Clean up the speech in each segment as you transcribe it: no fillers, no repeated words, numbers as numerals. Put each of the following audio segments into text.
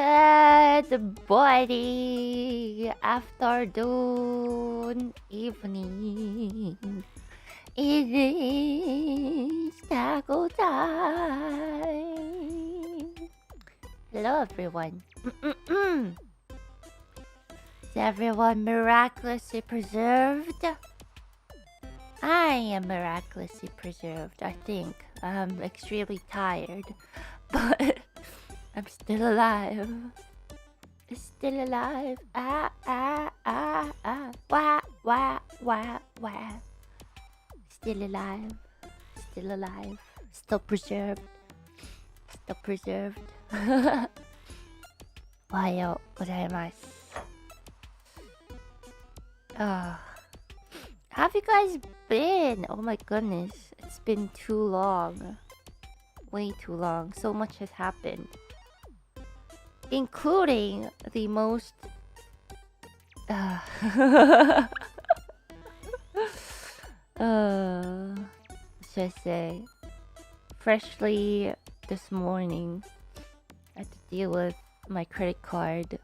Good morning, afternoon, evening. It is taco time. Hello, everyone. Is everyone miraculously preserved? I am miraculously preserved, I think. I'm extremely tired, but I'm still alive. Still alive. Ah, ah, ah, ah. Wah, wah, wah, wah. Still alive. Still alive. Still preserved. Still preserved. Ohayo gozaimasu. How have you guys been? Oh my goodness. It's been too long. Way too long. So much has happened. Including the most... should I say? Freshly this morning, I had to deal with my credit card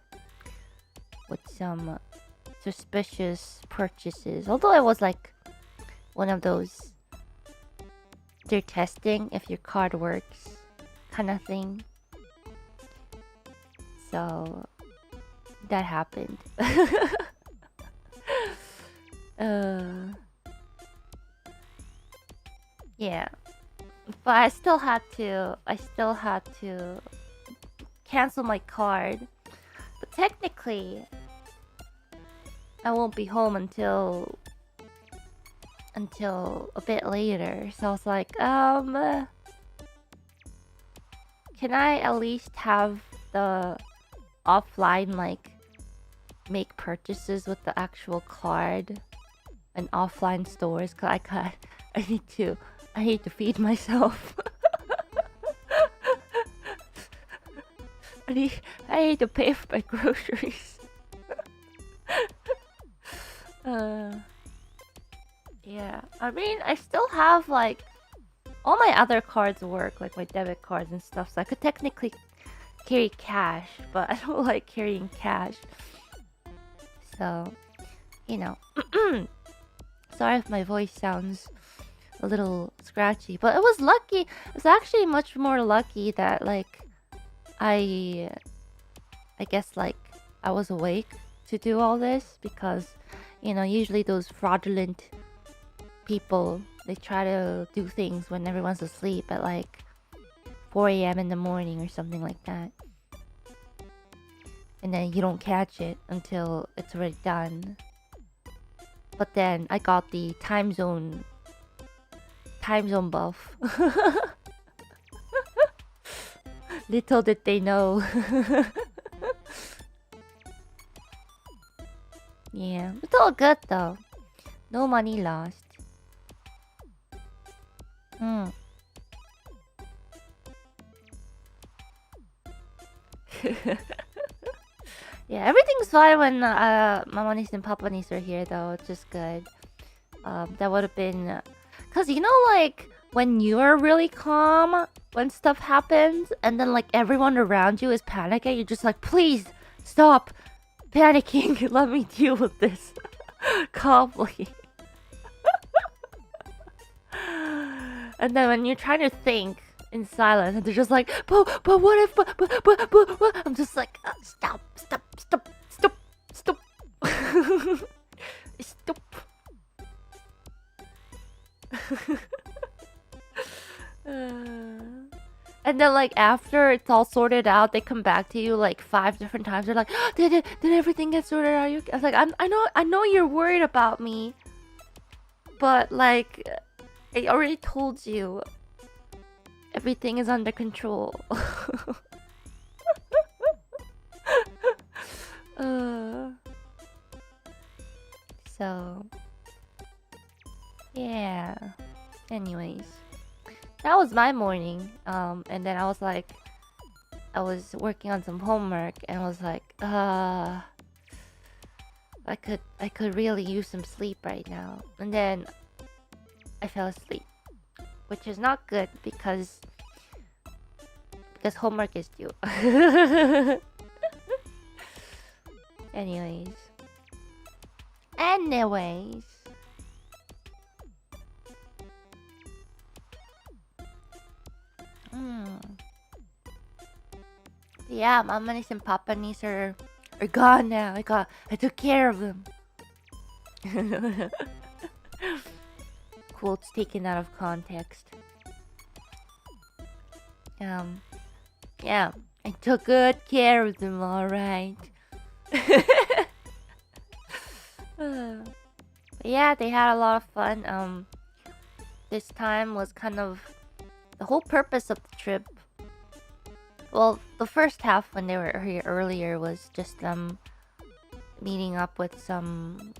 with some suspicious purchases. Although it was like one of those, they're testing if your card works kind of thing. So that happened. Yeah. But I still had to cancel my card. But technically, I won't be home until a bit later. So I was like, can I at least have the offline, like, make purchases with the actual card in offline stores? Cause I need to feed myself. I need to pay for my groceries. Yeah, I mean, I still have like all my other cards work, like my debit cards and stuff, so I could technically carry cash, but I don't like carrying cash. So, you know. Sorry if my voice sounds a little scratchy, but it was lucky. It was actually much more lucky that like I guess like I was awake to do all this, because you know, usually those fraudulent people, they try to do things when everyone's asleep at like 4 a.m. in the morning or something like that. And then you don't catch it until it's already done. But then I got the time zone buff. Little did they know. Yeah, it's all good though. No money lost. Yeah, everything's fine when Mamanis and Papanis are here though. It's just good. That would have been... Cause you know, like when you're really calm when stuff happens, and then like everyone around you is panicking, you're just like, please stop panicking. Let me deal with this calmly. And then when you're trying to think in silence, and they're just like, but what if, but I'm just like, stop. Stop. And then like after it's all sorted out, they come back to you like 5 different times. They're like, did everything get sorted out? I was like, I know you're worried about me, but like I already told you everything is under control. So yeah. Anyways, that was my morning. And then I was like, I was working on some homework, and I was like, I could really use some sleep right now. And then I fell asleep, which is not good because homework is due. Anyways. Anyways. Yeah, Mama niece and Papa niece are gone now. I took care of them. Quotes taken out of context. Yeah, I took good care of them, alright. Yeah, they had a lot of fun. This time was kind of the whole purpose of the trip. Well, the first half when they were here earlier was just meeting up with some,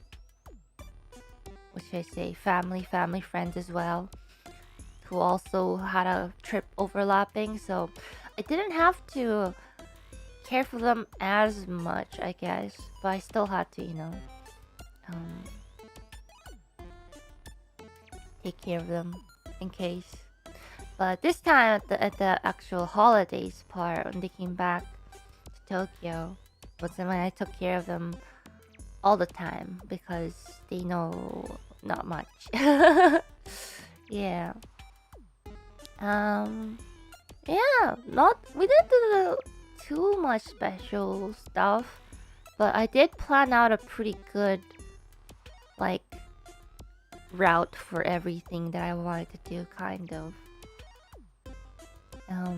what should I say, family friends as well, who also had a trip overlapping. So I didn't have to care for them as much, I guess, but I still had to, take care of them in case. But this time at the actual holidays part, when they came back to Tokyo, was when I took care of them all the time because they know not much. Yeah. Yeah, we didn't do too much special stuff, but I did plan out a pretty good like route for everything that I wanted to do, kind of. I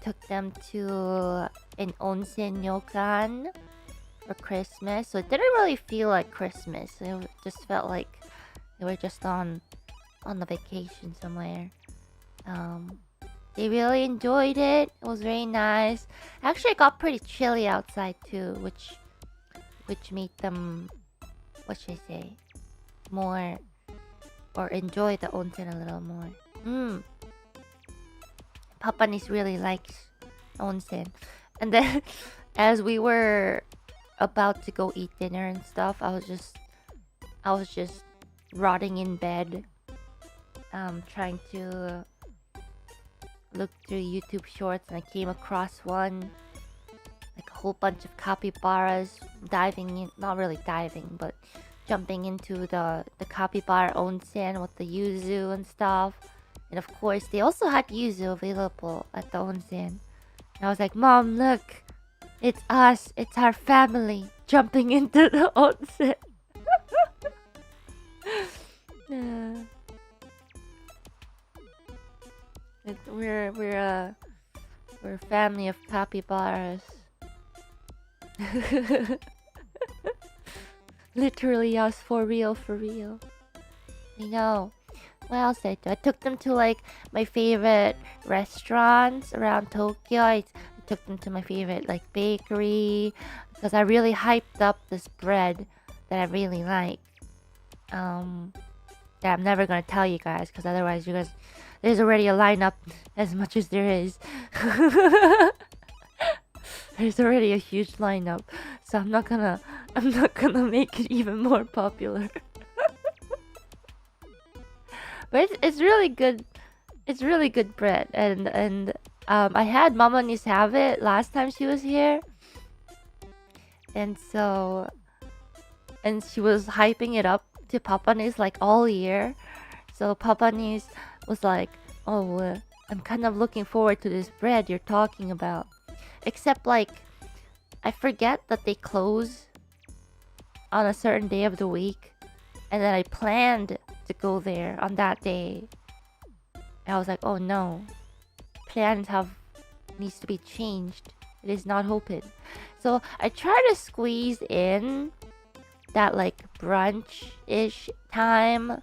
took them to an onsen ryokan for Christmas, so it didn't really feel like Christmas. It just felt like they were just on the vacation somewhere. They really enjoyed it. It was very nice. Actually, it got pretty chilly outside too, which made them, what should I say, more, or enjoy the onsen a little more. Papa niece really likes onsen. And then as we were about to go eat dinner and stuff, I was just rotting in bed, trying to look through YouTube shorts, and I came across one, like a whole bunch of capybaras diving in, not really diving, but jumping into the capybara onsen with the yuzu and stuff. And of course, they also had yuzu available at the onsen. And I was like, Mom, look, it's us, it's our family jumping into the onsen. We're a family of capybaras. Literally us, for real, for real. I know. What else did I do? I took them to like my favorite restaurants around Tokyo. I took them to my favorite like bakery because I really hyped up this bread that I really like. That I'm never gonna tell you guys because otherwise you guys, there's already a lineup as much as there is. There's already a huge lineup, so I'm not gonna make it even more popular. But it's really good. It's really good bread, and I had Mama niece have it last time she was here, and she was hyping it up to Papa niece like all year. So Papa niece was like, "Oh, I'm kind of looking forward to this bread you're talking about." Except like, I forget that they close on a certain day of the week, and then I planned to go there on that day. And I was like, oh no, plans needs to be changed. It is not open. So I try to squeeze in that like brunch-ish time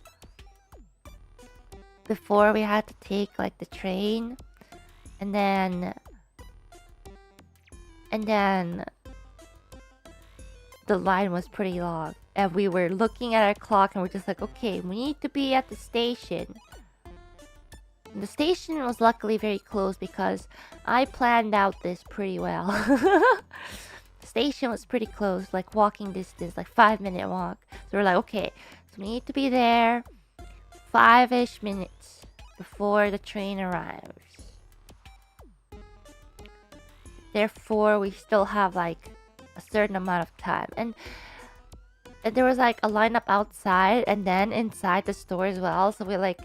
before we had to take like the train, and then the line was pretty long, and we were looking at our clock and we're just like, okay, we need to be at the station. And the station was luckily very close because I planned out this pretty well. The station was pretty close, like walking distance, like 5-minute walk. So we're like, okay, so we need to be there 5-ish minutes before the train arrives. Therefore, we still have like a certain amount of time. And there was like a lineup outside and then inside the store as well. So we like,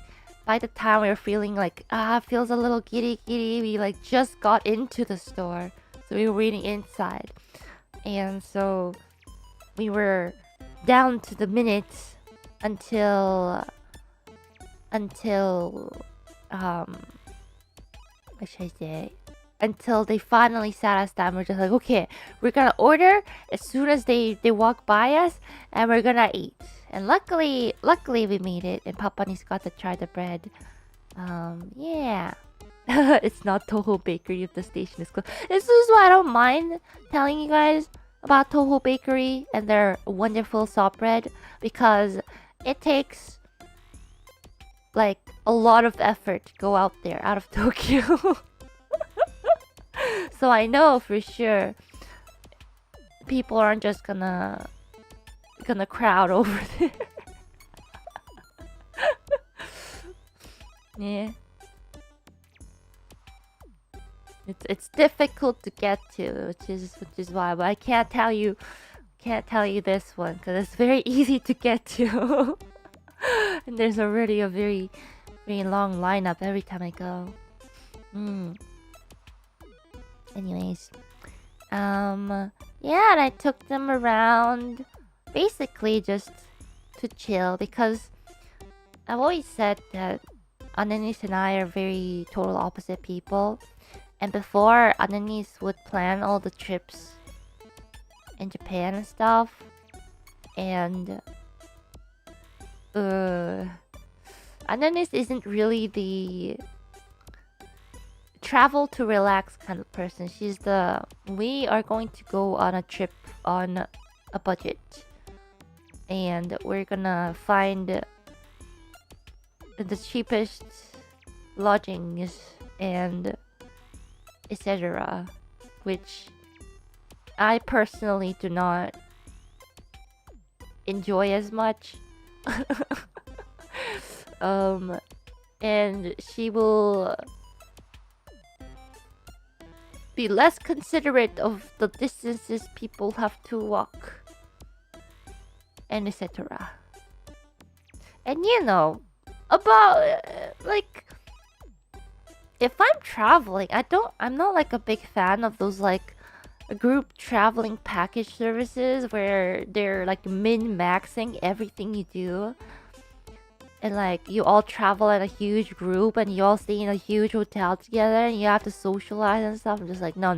by the time we were feeling like feels a little giddy, we like just got into the store. So we were waiting inside, and so we were down to the minutes until what should I say? Until they finally sat us down. We're just like, okay, we're gonna order as soon as they walk by us, and we're gonna eat. And luckily we made it, and Papa's got to try the bread. Yeah. It's not Toho Bakery if the station is closed. This is why I don't mind telling you guys about Toho Bakery and their wonderful soft bread, because it takes like a lot of effort to go out there, out of Tokyo. So I know for sure people aren't just gonna crowd over there. Yeah. It's difficult to get to, which is why, but I can't tell you this one because it's very easy to get to. And there's already a very long lineup every time I go. Anyways, yeah, and I took them around basically just to chill, because I've always said that Ananis and I are very total opposite people. And before, Ananis would plan all the trips in Japan and stuff, and Ananis isn't really the travel to relax kind of person. She's the, we are going to go on a trip on a budget, and we're gonna find the cheapest lodgings and etc., which I personally do not enjoy as much. And she will be less considerate of the distances people have to walk and etc. And you know, about like, if I'm traveling, I'm not like a big fan of those like group traveling package services where they're like min-maxing everything you do. And like you all travel in a huge group and you all stay in a huge hotel together and you have to socialize and stuff. I'm just like, no.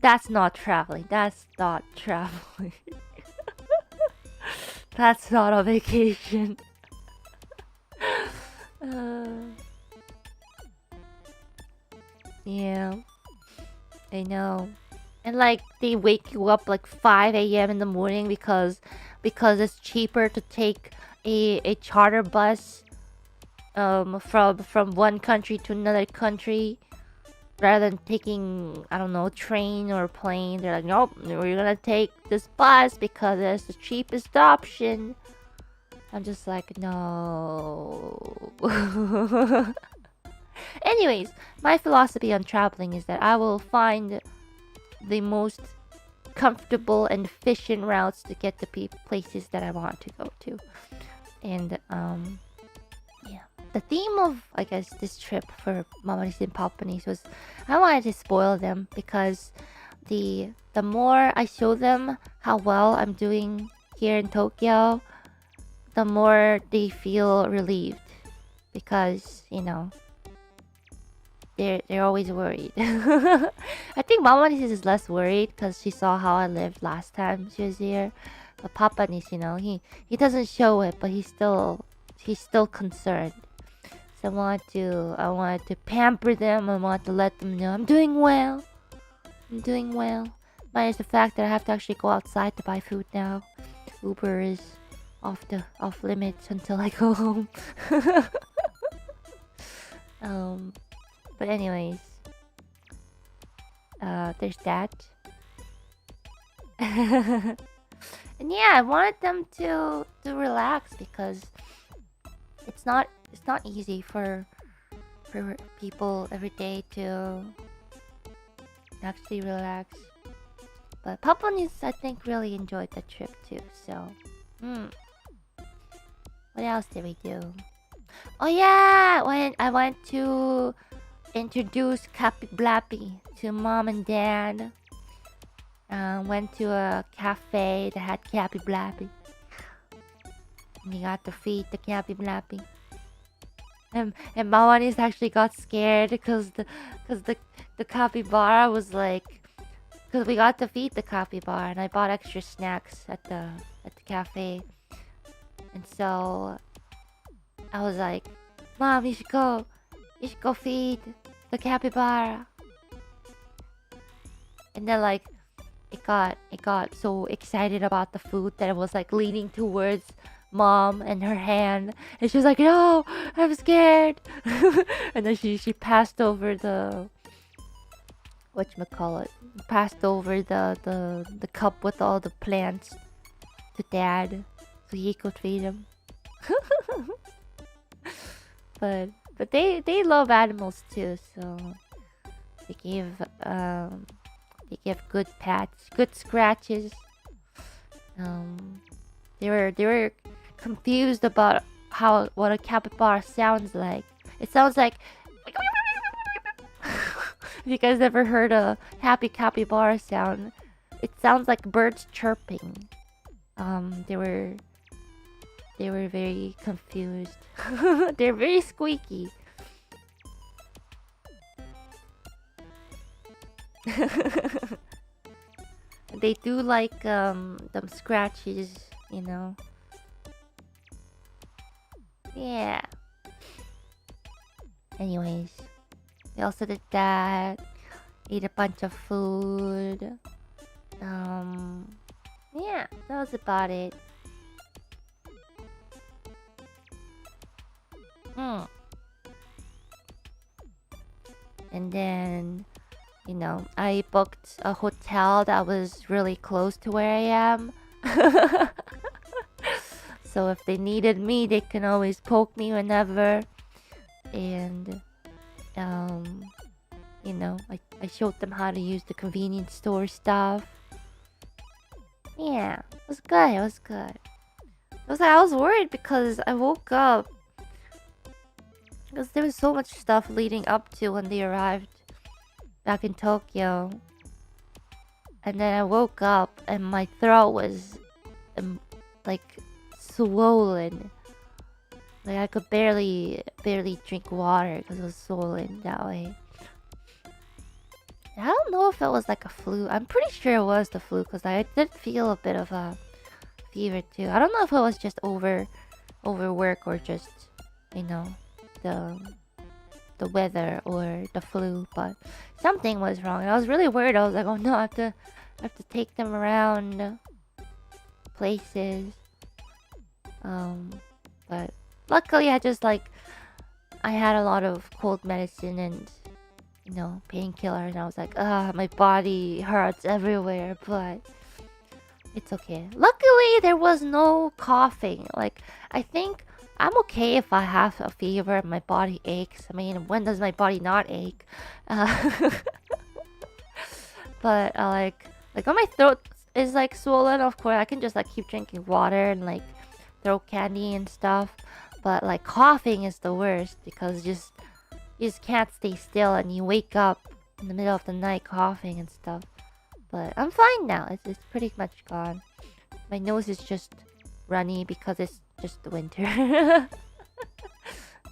That's not traveling. That's not traveling. That's not a vacation. Yeah, I know. And like they wake you up like 5 a.m. in the morning because it's cheaper to take a charter bus from one country to another country rather than taking, I don't know, train or plane. They're like, nope, we're gonna take this bus because it's the cheapest option. I'm just like, no. Anyways, my philosophy on traveling is that I will find the most comfortable and efficient routes to get to places that I want to go to. And yeah, the theme of, I guess, this trip for Mamanis and Papanis was I wanted to spoil them, because the more I show them how well I'm doing here in Tokyo, the more they feel relieved, because you know they're always worried. I think Mamanis is less worried because she saw how I lived last time she was here. But Papanis, you know, he doesn't show it, but he's still concerned. So I wanted to pamper them. I want to let them know I'm doing well. Minus the fact that I have to actually go outside to buy food now. Uber is off limits until I go home. But anyways, there's that. And yeah, I wanted them to relax, because it's not easy for people every day to actually relax. But Papanis, I think, really enjoyed the trip too. So, what else did we do? Oh yeah, when I went to introduce Cappy Blappy to mom and dad. Went to a cafe that had Cappy Blappy. And you got to feed the Cappy Blappy. And Mawanis actually got scared because the capybara was like, because we got to feed the capybara and I bought extra snacks at the cafe. And so I was like, Mom, you should go feed the capybara. And then like it got so excited about the food that it was like leaning towards mom and her hand, and she was like, no, I'm scared. And then she passed over the whatchamacallit, passed over the cup with all the plants to dad so he could feed him. but they love animals too, so they give good pats, good scratches. They were confused about what a capybara sounds like. It sounds like if you guys ever heard a happy capybara sound, it sounds like birds chirping. They were very confused. They're very squeaky. They do like them scratches, you know. Yeah. Anyways, we also did that. Ate a bunch of food. Yeah, that was about it. And then, you know, I booked a hotel that was really close to where I am. So if they needed me, they can always poke me whenever. And, you know, I showed them how to use the convenience store stuff. Yeah, it was good. It was good. I was worried because I woke up because there was so much stuff leading up to when they arrived back in Tokyo. And then I woke up and my throat was like swollen. Like I could barely drink water because it was swollen that way. And I don't know if it was like a flu. I'm pretty sure it was the flu because I did feel a bit of a fever too. I don't know if it was just overwork or just, you know, the weather or the flu, but something was wrong. And I was really worried. I was like, oh no, I have to take them around places. But luckily I had a lot of cold medicine and, you know, painkiller, and I was like, my body hurts everywhere, but it's okay. Luckily there was no coughing. Like, I think I'm okay if I have a fever and my body aches. I mean, when does my body not ache? But like when my throat is like swollen, of course I can just like keep drinking water and like throw candy and stuff. But like coughing is the worst because you just can't stay still and you wake up in the middle of the night coughing and stuff. But I'm fine now. It's pretty much gone. My nose is just runny because it's just the winter.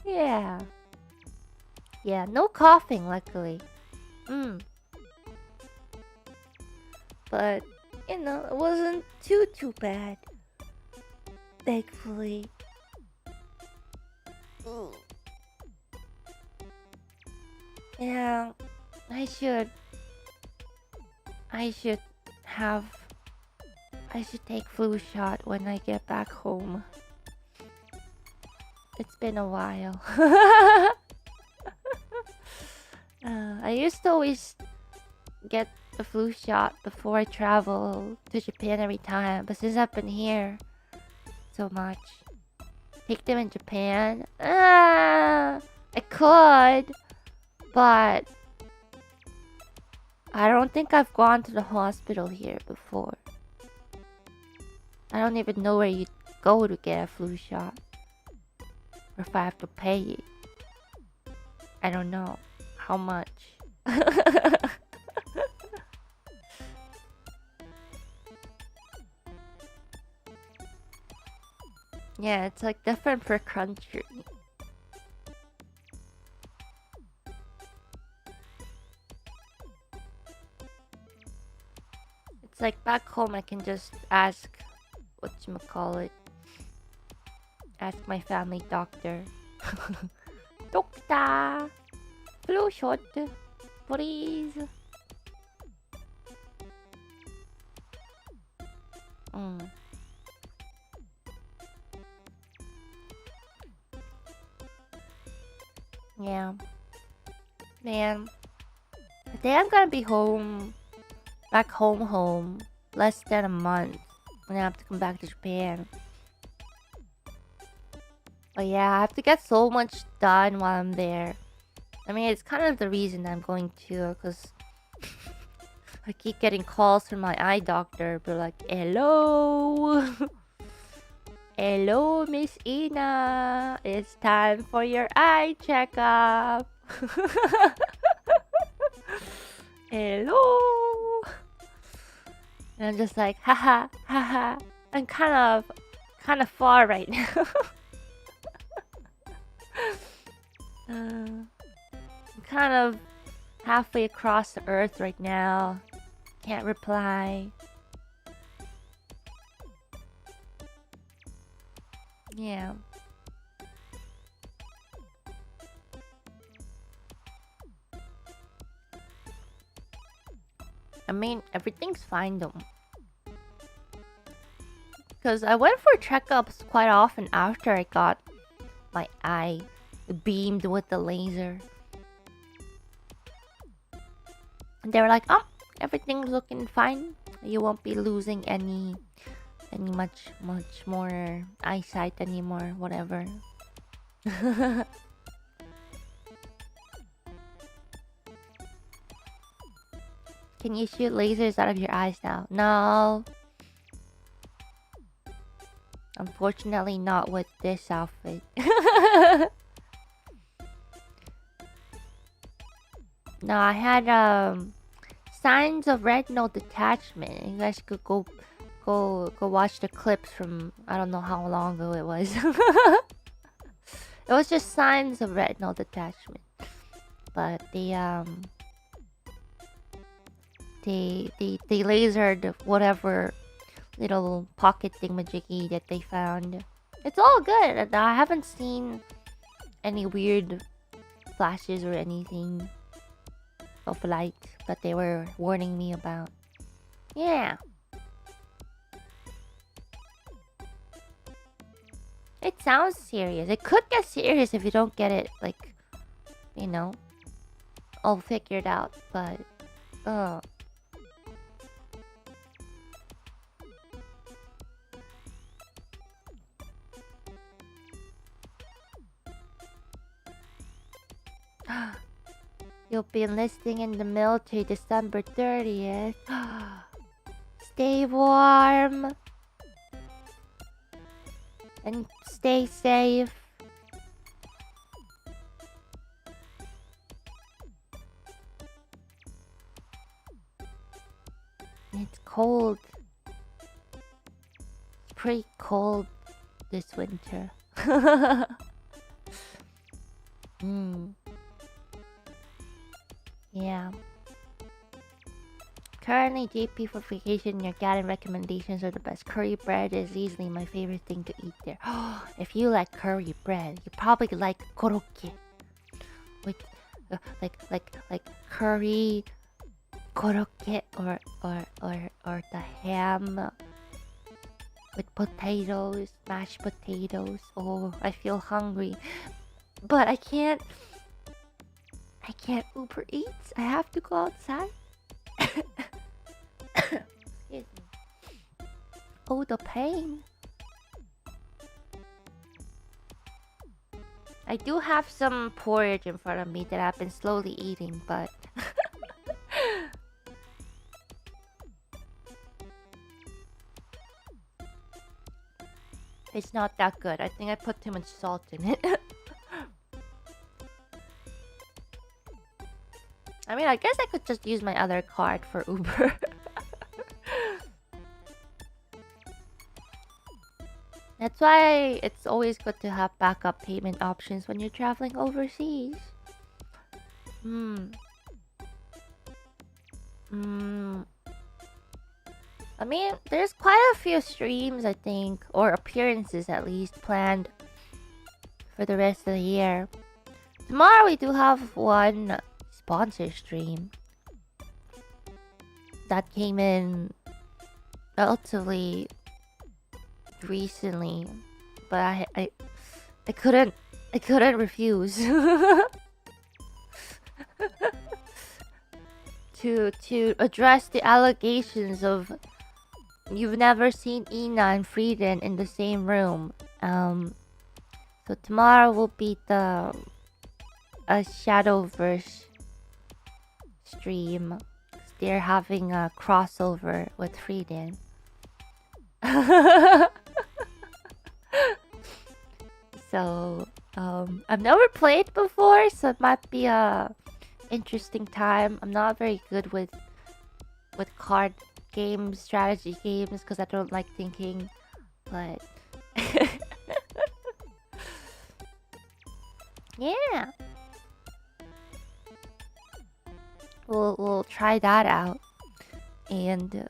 Yeah. Yeah, no coughing, luckily. But, you know, it wasn't too bad. Thankfully. Yeah, I should take flu shot when I get back home. It's been a while. I used to always get the flu shot before I travel to Japan every time, but since I've been here so much, take them in Japan. I could, but I don't think I've gone to the hospital here before. I don't even know where you go to get a flu shot. Or if I have to pay it. I don't know. How much? Yeah, it's like different per country. It's like back home I can just ask whatchamacallit. Ask my family doctor. Doctor! Flu shot, please. Yeah. Man. I think I'm gonna be home. Back home. Less than a month. When I have to come back to Japan. But yeah, I have to get so much done while I'm there. I mean, it's kind of the reason I'm going to, because I keep getting calls from my eye doctor. They're like, hello. Hello, Miss Ina. It's time for your eye checkup. Hello. And I'm just like, haha, haha. I'm kind of far right now. I'm kind of halfway across the earth right now. Can't reply. Yeah. I mean, everything's fine though. Because I went for checkups quite often after I got my eye beamed with the laser. And they were like, oh, everything's looking fine. You won't be losing any much more eyesight anymore, whatever. Can you shoot lasers out of your eyes now? No. Unfortunately, not with this outfit. No, I had signs of retinal detachment. You guys could go watch the clips from I don't know how long ago it was. It was just signs of retinal detachment. But they lasered whatever little pocket thingamajiggy that they found. It's all good. I haven't seen any weird flashes or anything of light that they were warning me about. Yeah. It sounds serious. It could get serious if you don't get it, like, you know, all figured out, but, You'll be enlisting in the military December 30th. Stay warm. And stay safe. It's cold. It's pretty cold this winter. Yeah. Currently JP for vacation. Your garden recommendations are the best. Curry bread is easily my favorite thing to eat there. If you like curry bread, you probably like korokke. With like curry korokke or the ham with potatoes, mashed potatoes. Oh, I feel hungry. But I can't Uber Eats. I have to go outside. Excuse me. Oh, the pain. I do have some porridge in front of me that I've been slowly eating, but It's not that good. I think I put too much salt in it. I mean, I guess I could just use my other card for Uber. That's why it's always good to have backup payment options when you're traveling overseas. Hmm. Hmm. I mean, there's quite a few streams, I think, or appearances at least, planned for the rest of the year. Tomorrow we do have one sponsor stream that came in relatively recently, but I couldn't refuse to address the allegations of you've never seen Ina and Frieden in the same room. So tomorrow will be a Shadowverse stream. They're having a crossover with Frieden. So I've never played before, so it might be a interesting time. I'm not very good with card games, strategy games, because I don't like thinking, but yeah, we'll try that out, and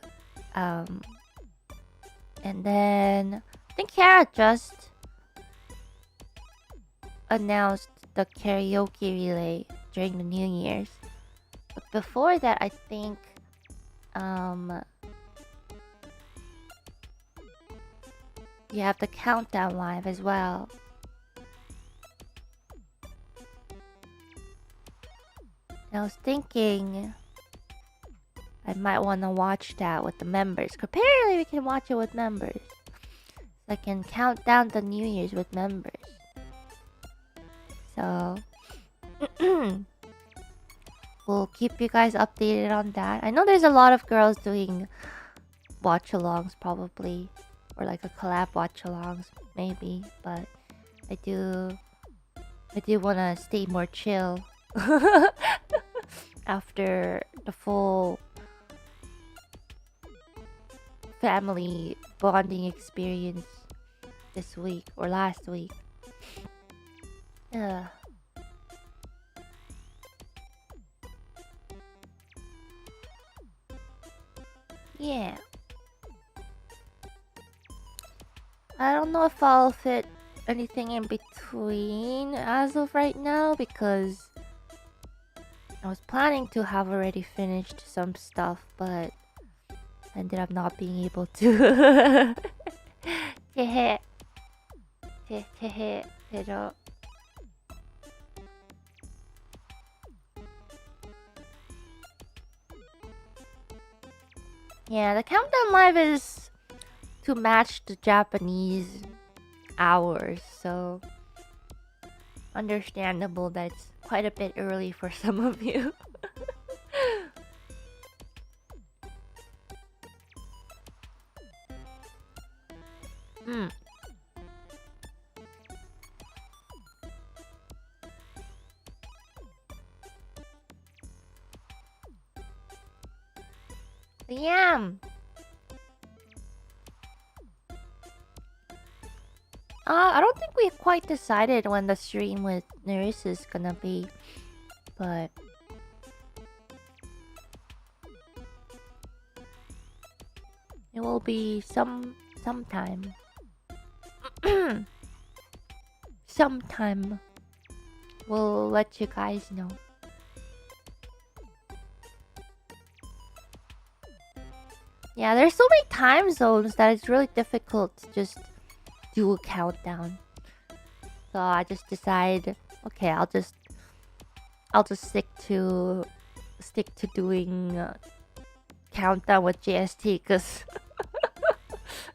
then I think Kara just announced the karaoke relay during the New Year's. But before that, I think you have the countdown live as well. I was thinking I might want to watch that with the members. Apparently, we can watch it with members. So I can count down the New Year's with members. So we'll keep you guys updated on that. I know there's a lot of girls doing watch-alongs probably, or like a collab watch-alongs maybe, but I do want to stay more chill after the full family bonding experience this week or last week. Yeah. I don't know if I'll fit anything in between as of right now, because I was planning to have already finished some stuff, but ended up not being able to. Pero yeah, the countdown live is to match the Japanese hours, so understandable that it's quite a bit early for some of you. Yeah. I don't think we quite decided when the stream with Nerissa is gonna be, but it will be sometime. Sometime. We'll let you guys know. Yeah, there's so many time zones that it's really difficult to just do a countdown. So I just decide, okay, I'll just stick to doing countdown with JST, because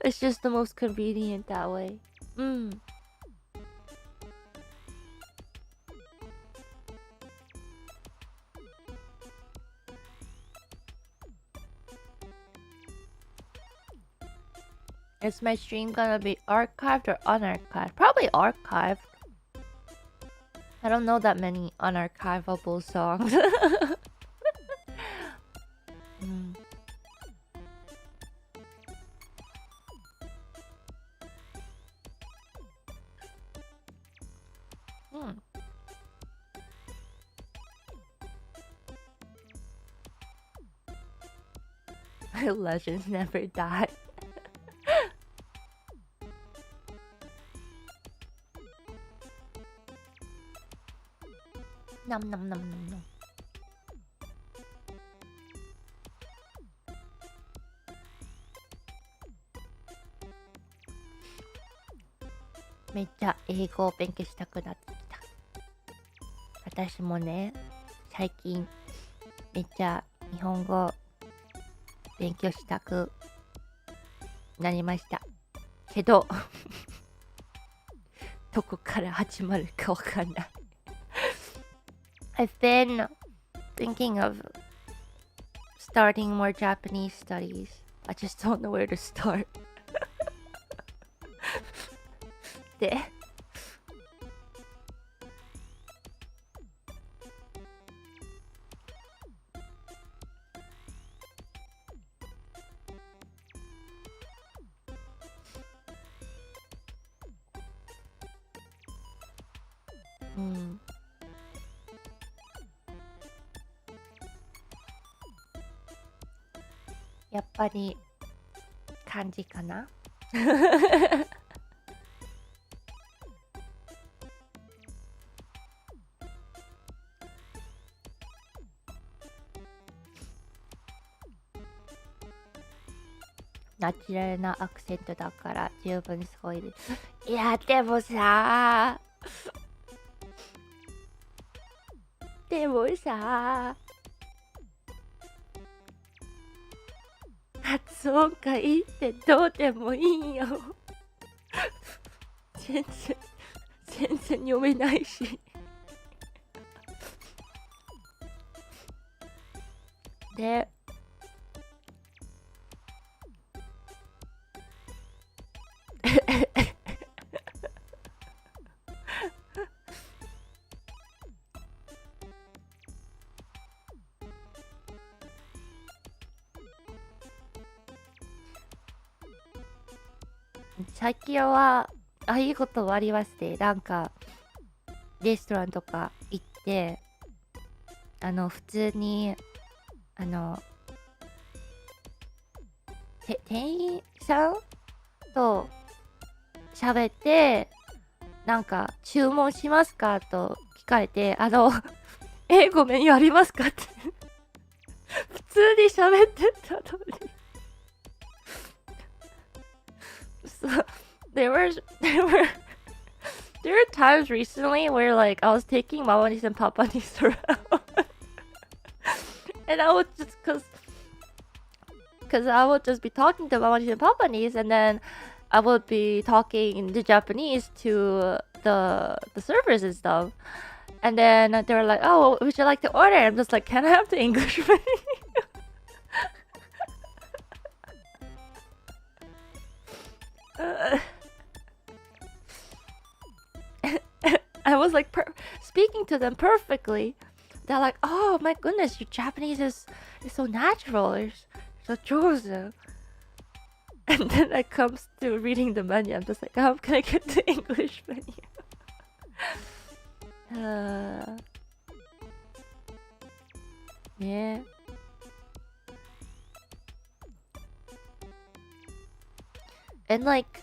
it's just the most convenient that way. Is my stream gonna be archived or unarchived? Probably archived. I don't know that many unarchivable songs. mm. Hmm. Legends never die. Nom nom nom nom nom.めっちゃ英語を勉強したくなってきた。私もね、最近めっちゃ日本語勉強したくなりました。けど、どこから始まるかわかんない。I've been thinking of starting more Japanese studies. I just don't know where to start. で、うん。やっぱり漢字かな。ナチュラルなアクセントだから十分すごいです。いやでもさ発音がいいってどうでもいいよ。全然読めないし。で、最近はあいいことありまして、なんかレストランとか行って普通に店員さんと喋って、なんか注文しますかと聞かれて、ごメニューありますかって普通に喋ってたのに。So, there were times recently where like I was taking Mamanis and Papanis around and I would just cause I would just be talking to Mamanis and Papanis, and then I would be talking in the Japanese to the servers and stuff, and then they were like, oh, would you like to order? I'm just like, can I have the English menu? I was like speaking to them perfectly. They're like, oh my goodness, your Japanese is so natural, it's so chosen. And then it comes to reading the menu, I'm just like, how can I get the English menu? Yeah. And like,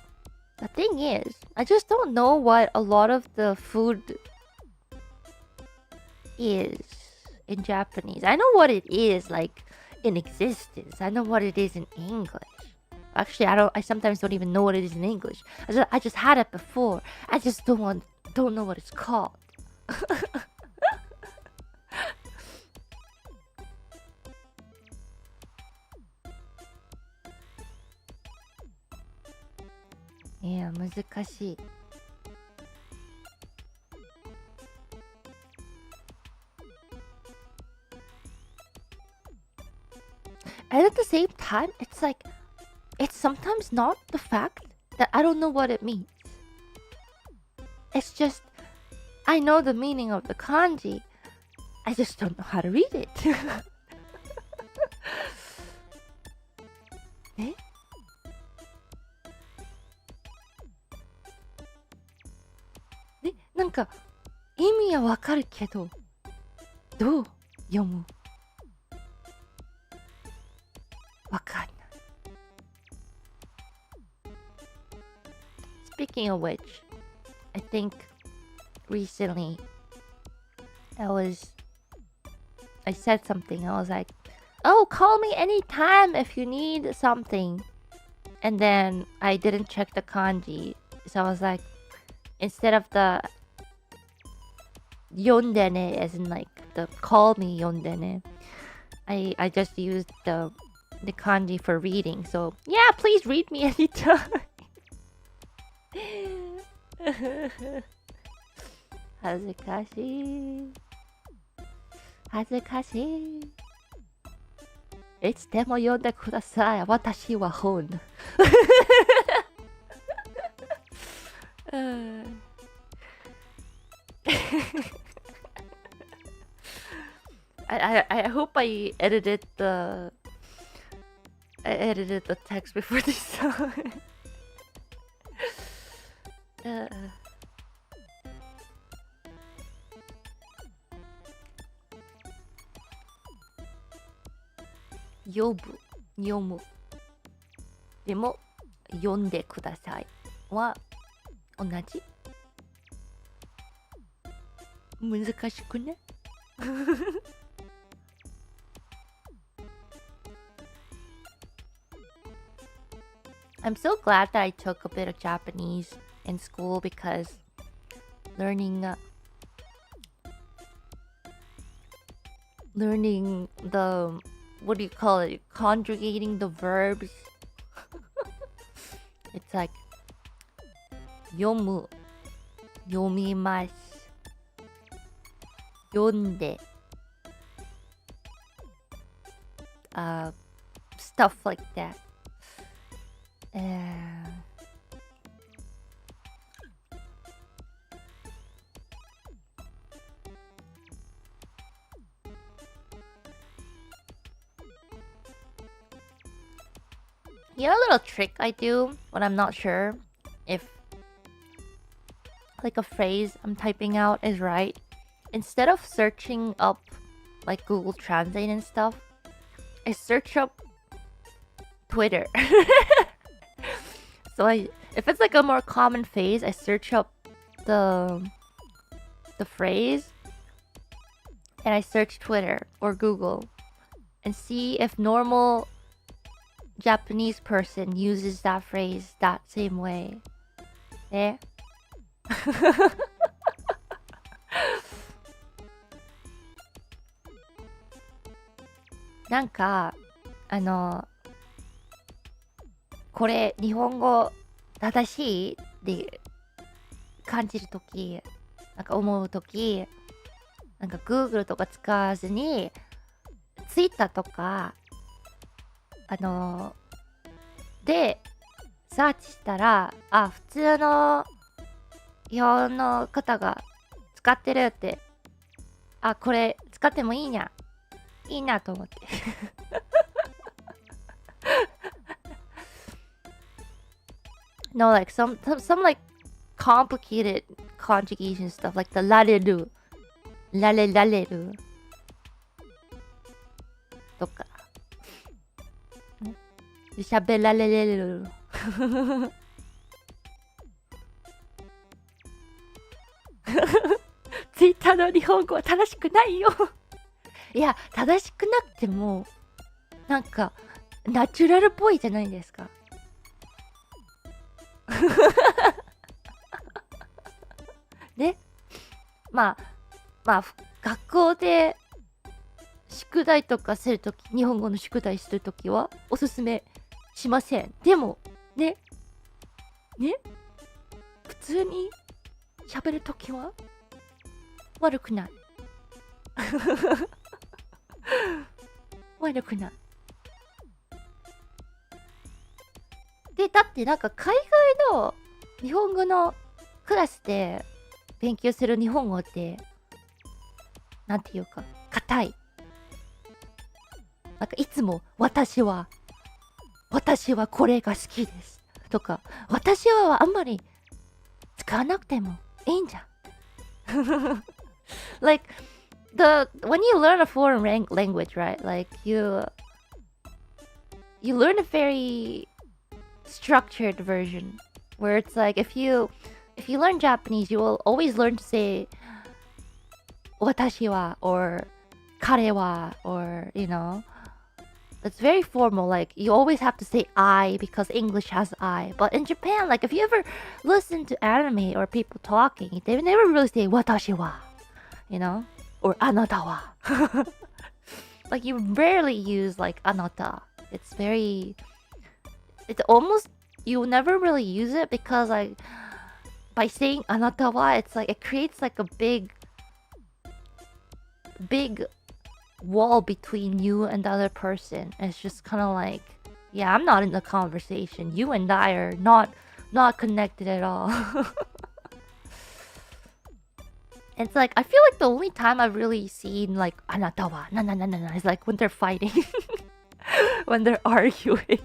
the thing is, I just don't know what a lot of the food is in Japanese. I know what it is like in existence. I know what it is in English. Actually, I sometimes don't even know what it is in English. I just had it before. I just don't know what it's called. Yeah, 難しい。And at the same time, it's like, it's sometimes not the fact that I don't know what it means. It's just I know the meaning of the kanji. I just don't know how to read it. えね、なんか意味はわかるけど、どう読むわかんない。Speaking of which, I think recently I said something. I was like, "Oh, call me anytime if you need something." And then I didn't check the kanji. So I was like, instead of the yondene, as in like the call me yondene, I just used the kanji for reading. So yeah, please read me anytime. 恥ずかしい。恥ずかしい。いつでも読んでください。私は本。I hope I edited the text before this song. 読むでも読んでくださいは同じ難しくねI'm so glad that I took a bit of Japanese in school because learning the what do you call it? Conjugating the verbs. It's like 読む、読みます、読んで、stuff like that. You know a little trick I do when I'm not sure if like a phrase I'm typing out is right? Instead of searching up like Google Translate and stuff, I search up Twitter. So if it's like a more common phrase, I search up the phrase and I search Twitter or Google and see if normal Japanese person uses that phrase that same way. Eh? なんかこれ日本語正しいって感じるとき、なんか思うとき、なんか Google とか使わずに Twitter とかでサーチしたら、あ、普通の日本の方が使ってるって、あ、これ使ってもいいな、いいなと思って。No, like some like complicated conjugation stuff, like the られる、られるとか。喋られる。ツイッターの日本語は正しくないよ。いや、正しくなくても、なんか、ナチュラルっぽいじゃないですか。ね、まあ学校で宿題とかするとき、日本語の宿題するときはおすすめしません。でもね普通に喋るときは悪くない。悪くない。で、だってなんか海外の日本語のクラスで勉強する日本語って、なんていうか、硬い。なんかいつも私はこれが好きです。とか、私はあんまり使わなくてもいいんじゃん。Like, when you learn a foreign language, right? Like, you learn a very structured version where it's like if you learn Japanese, you will always learn to say 私は or 彼は or it's very formal. Like you always have to say I because English has I. But in Japan, like if you ever listen to anime or people talking, they never really say 私は or あなたは like you rarely use like あなた. It's almost, you never really use it because like by saying あなたは it's like it creates like a big wall between you and the other person. It's just kind of like, yeah, I'm not in the conversation. You and I are not connected at all. It's like I feel like the only time I've really seen like あなたは na is like when they're fighting. When they're arguing.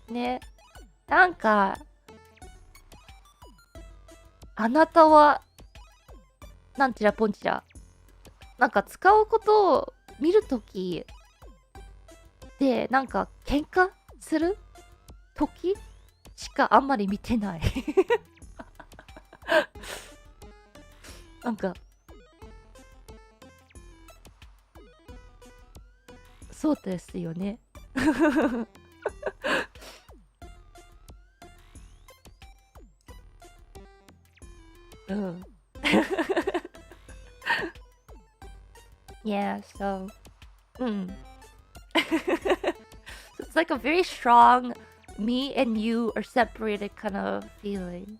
ね、なんかあなたはなんちらポンチラ、なんか使うことを見るときでなんか喧嘩するときしかあんまり見てない。なんかそうですよね。うん。Yeah, so, it's like a very strong me and you are separated kind of feeling.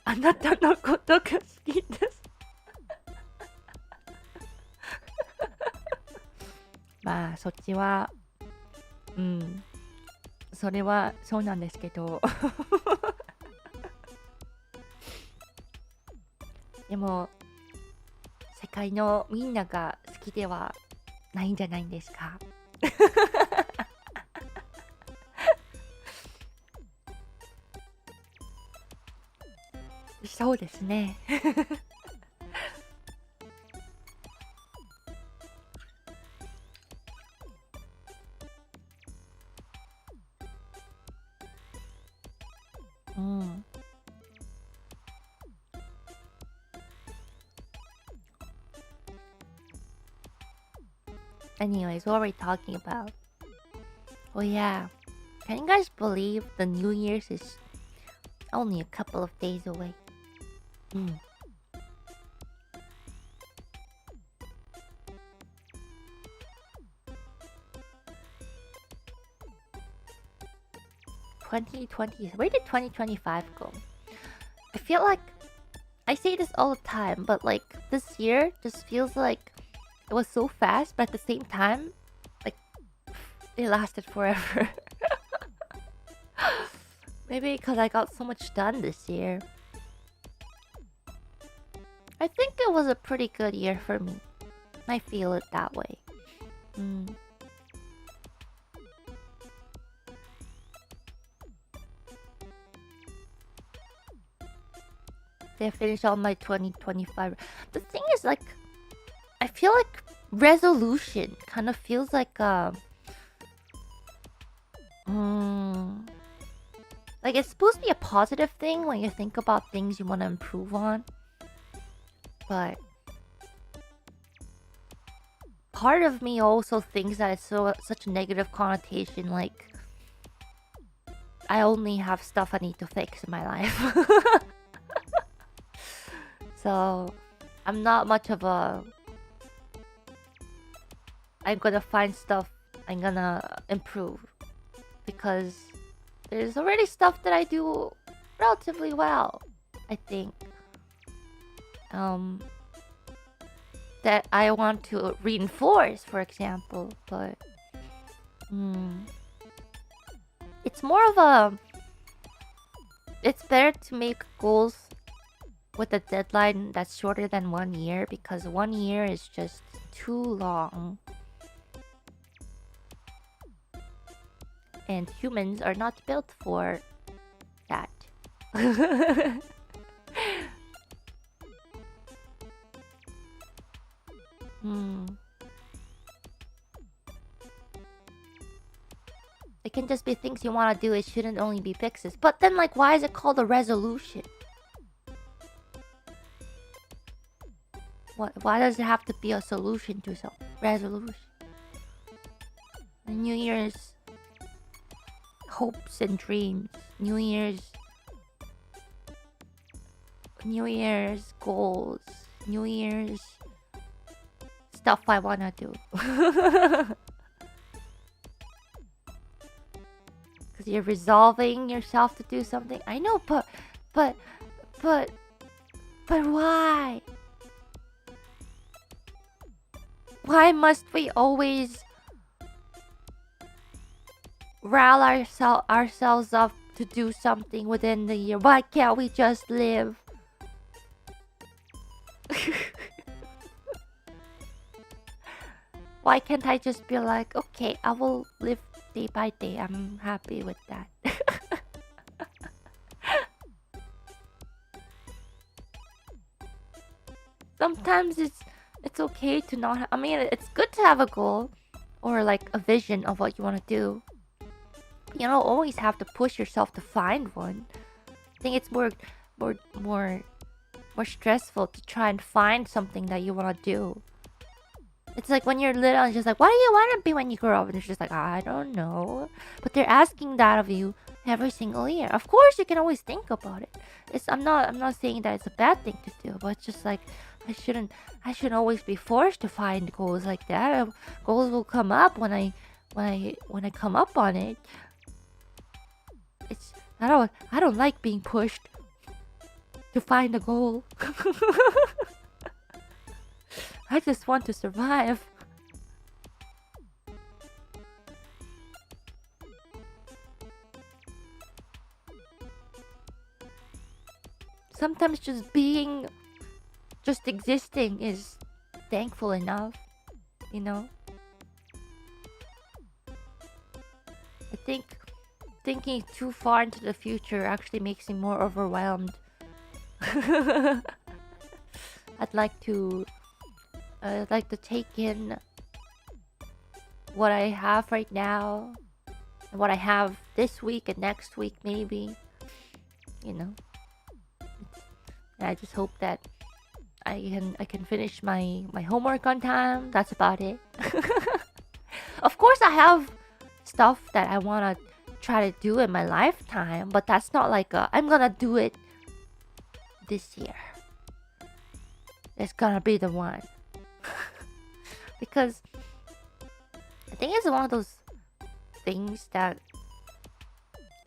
あなたのことが好きです。まあそっちはそれはそうなんですけどでも世界のみんなが好きではないんじゃないんですか。そうですね。Anyways, what were we talking about? Oh yeah, can you guys believe the New Year's is only a couple of days away? 2020. Where did 2025 go? I feel like I say this all the time, but like this year just feels like it was so fast, but at the same time, like it lasted forever. Maybe because I got so much done this year. I think it was a pretty good year for me. I feel it that way. Did I finish all my 2025? The thing is, like, I feel like resolution kind of feels like like it's supposed to be a positive thing when you think about things you want to improve on, but part of me also thinks that it's such a negative connotation. Like I only have stuff I need to fix in my life. So I'm not much of a I'm gonna find stuff I'm gonna improve, because there's already stuff that I do relatively well, I think. that I want to reinforce, for example. But it's more of a. It's better to make goals with a deadline that's shorter than 1 year, because 1 year is just too long. And humans are not built for that. It can just be things you want to do. It shouldn't only be fixes. But then, like, why is it called a resolution? Why does it have to be a solution to some resolution? New Year's hopes and dreams. New Year's goals. New Year's stuff I wanna do. Because you're resolving yourself to do something. I know, but why? Why must we always rile ourselves up to do something within the year? Why can't we just live? Why can't I just be like, okay, I will live day by day. I'm happy with that. Sometimes it's okay to not I mean, it's good to have a goal or like a vision of what you want to do. You don't always have to push yourself to find one. I think it's more stressful to try and find something that you want to do. It's like when you're little and just like, what do you want to be when you grow up? And it's just like, I don't know. But they're asking that of you every single year. Of course, you can always think about it. I'm not saying that it's a bad thing to do, but it's just like I shouldn't always be forced to find goals like that. Goals will come up when I come up on it. I don't like being pushed to find a goal. I just want to survive. Sometimes just existing is thankful enough, you know? I think thinking too far into the future actually makes me more overwhelmed. I'd like to take in what I have right now and what I have this week and next week, maybe. You know, and I just hope that I can finish my homework on time. That's about it. Of course, I have stuff that I wanna try to do in my lifetime, but that's not like I'm gonna do it this year. It's gonna be the one. Because I think it's one of those things that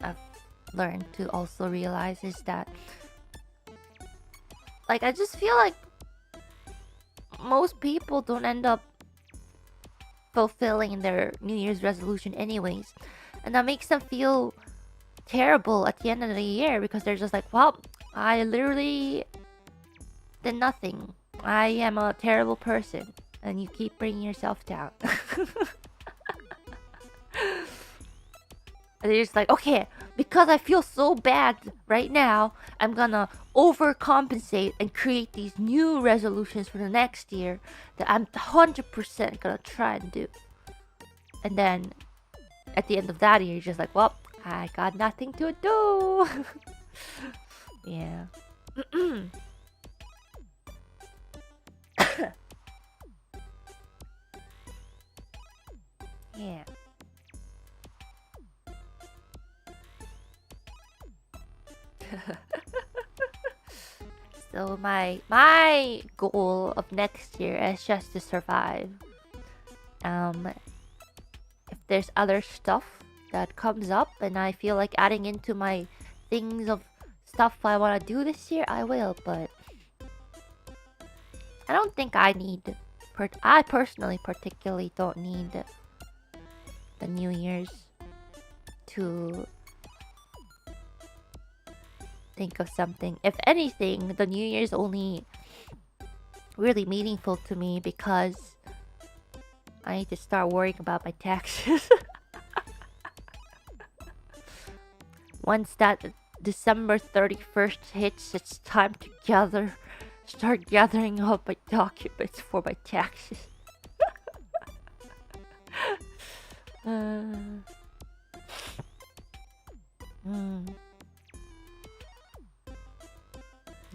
I've learned to also realize is that, like, I just feel like most people don't end up fulfilling their New Year's resolution anyways. And that makes them feel terrible at the end of the year because they're just like, well, I literally did nothing. I am a terrible person. And you keep bringing yourself down. And you're just like, okay, because I feel so bad right now, I'm gonna overcompensate and create these new resolutions for the next year that I'm 100% gonna try and do. And then at the end of that year, you're just like, well, I got nothing to do. Yeah. Yeah. So my goal of next year is just to survive. If there's other stuff that comes up and I feel like adding into my things of stuff I want to do this year, I will. But I don't think I need. I personally, particularly, don't need the New Year's to think of something. If anything, the New Year's only really meaningful to me because I need to start worrying about my taxes. Once that December 31st hits, it's time to start gathering up my documents for my taxes.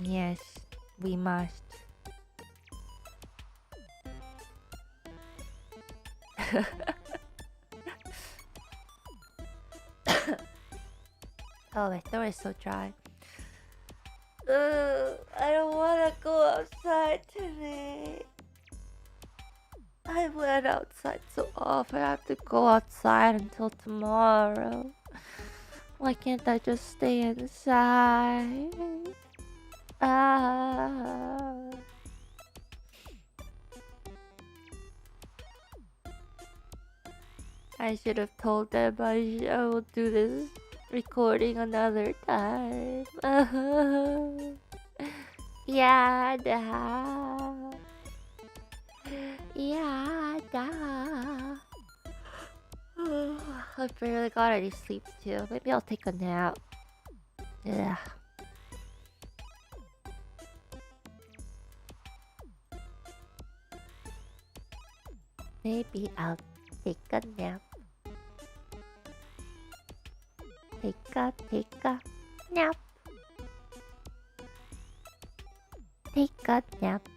Yes, we must. Oh, my throat is so dry. I don't want to go outside today. I went outside so often. I have to go outside until tomorrow. Why can't I just stay inside? Ah. I should have told them I will do this recording another time. Yeah, da. Yeah, da. I barely got any sleep too. Maybe I'll take a nap. Yeah. Maybe I'll take a nap. Take a nap. Take a nap.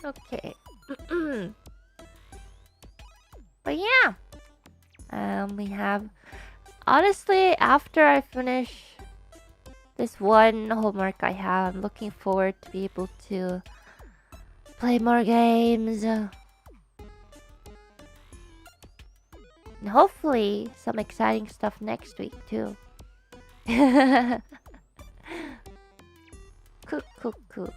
Okay. But yeah. We have... Honestly, after I finish this one homework I have, I'm looking forward to be able to play more games. And hopefully some exciting stuff next week too. Cool.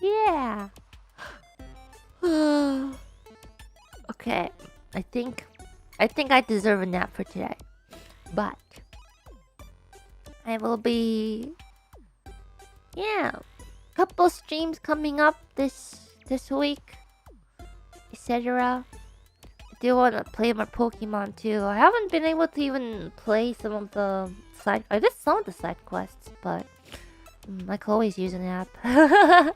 Yeah. Okay. I think I deserve a nap for today. But I will be couple streams coming up this week, etc. I do want to play more Pokemon too. I haven't been able to even play some of the side. I did some of the side quests, but I could always use an app. But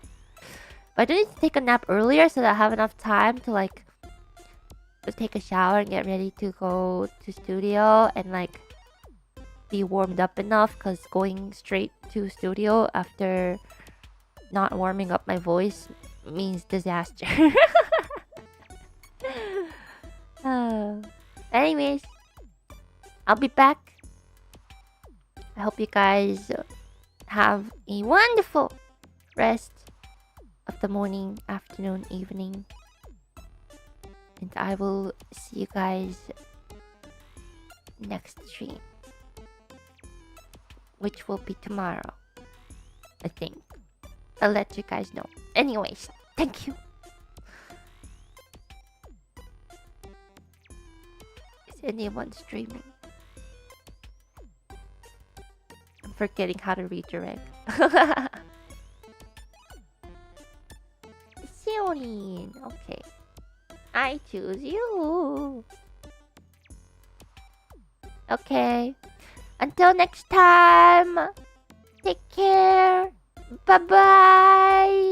I do need to take a nap earlier so that I have enough time to like just take a shower and get ready to go to studio and like be warmed up enough, because going straight to studio after not warming up my voice means disaster. Anyways, I'll be back. I hope you guys have a wonderful rest of the morning, afternoon, evening. And I will see you guys next stream, which will be tomorrow, I think. I'll let you guys know. Anyways, thank you. Is anyone streaming? I'm forgetting how to redirect. Sionin. Okay. I choose you. Okay. Until next time. Take care. Bye-bye.